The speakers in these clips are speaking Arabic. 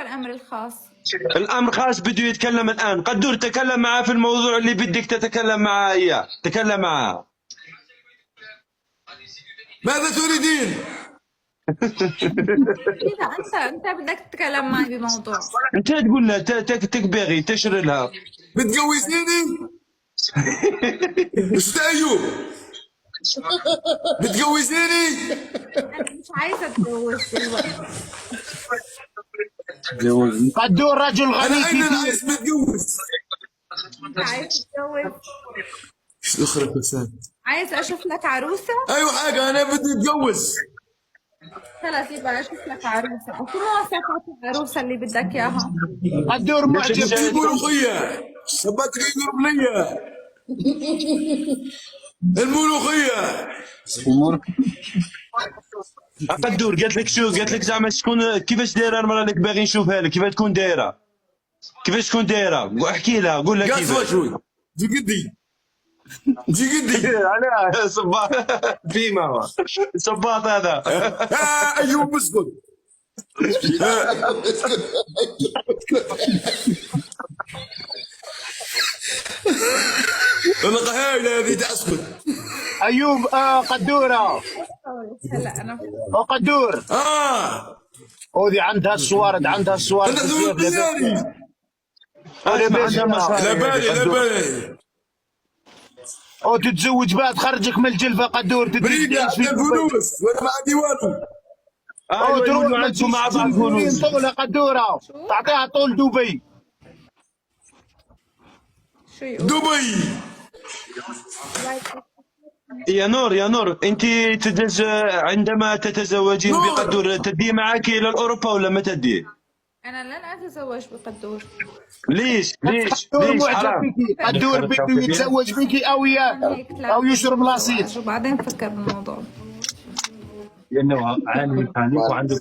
الأمر الخاص؟ الامر خاص بده يتكلم الان. قدور تكلم معاه في الموضوع اللي بدك تتكلم معاه اياه، تكلم معاه. ماذا تريدين؟ إذا أنت بدك تتكلم معي بموضوع، انت تقول لها تكبغي تشر لها. بتجوزيني؟ استاذ ايوب بتجوزيني؟ أنا مش عايزة أتجوز دلوقتي. قدور رجل انا غني اين كثير. العريس بتجوز؟ أنت عايز تتجوز؟ ايش دخلك فساد؟ عايز أشوف لك عروسة؟ ايوه حاجه انا بدي اتجوز. خلاص يبقى أشوف لك عروسة. وشو مواصفات العروسة اللي بدك إياها؟ قدور معجب. جبت الملوخيه ثبت لي يقرب ليا الملوخيه. قدور قالت لك شو؟ قالت لك زعما شكون كيفاش دايره المراه اللي باغي نشوفها لك؟ كيفاش تكون دايره؟ كيفاش تكون دايره؟ احكي لها، قول لها قاسوه كيفاش. شوي جي قدي جي قدي. علاه صباط فيما صباط هذا. ايوب اسكت. القهاوي هذه تسكت. ايوب قدوره هلا أنا وقدور ودي عندها السوارد، عندها السوارد انت تقول بلياني. لا بالي لا بالي. وتتزوج بها تخرجك من الجلفه. قدور بريدة تعيش في عندنا فلوس وانا ما عندي والو. ايوه تروح يقولوا عندكم مع بعض فلوس. طولة قدوره تعطيها طول دبي. شو يقول؟ دبي. يا نور يا نور، انت عندما تتزوجين نور. بقدور تدي معك الى اوروبا ولا ما تدي؟ أنا لن أتزوج بقدور. ليش قدور ليش معجب حرام؟ بك. قدور بده يتزوج بك او او يشرب لاصيط. وبعدين نفكر بالموضوع. لانه عالي ثاني وعنده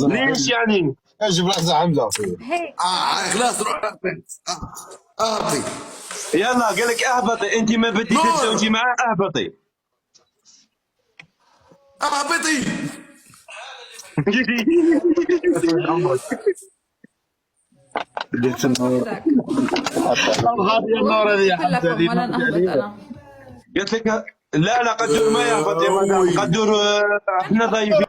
ليش يعني؟ اجيب لحظه حمزه. هيك خلاص روح اعطي. يلا قال لك اهبطي، انت ما بدي نور. تتزوجي معاه، اهبطي. اهبطي. بدك. يا نور هذه يا حمزه كلكم ولن أهبط أنا. قلت لك لا قدور ما يهبط يا مدام. قدور احنا ضايفين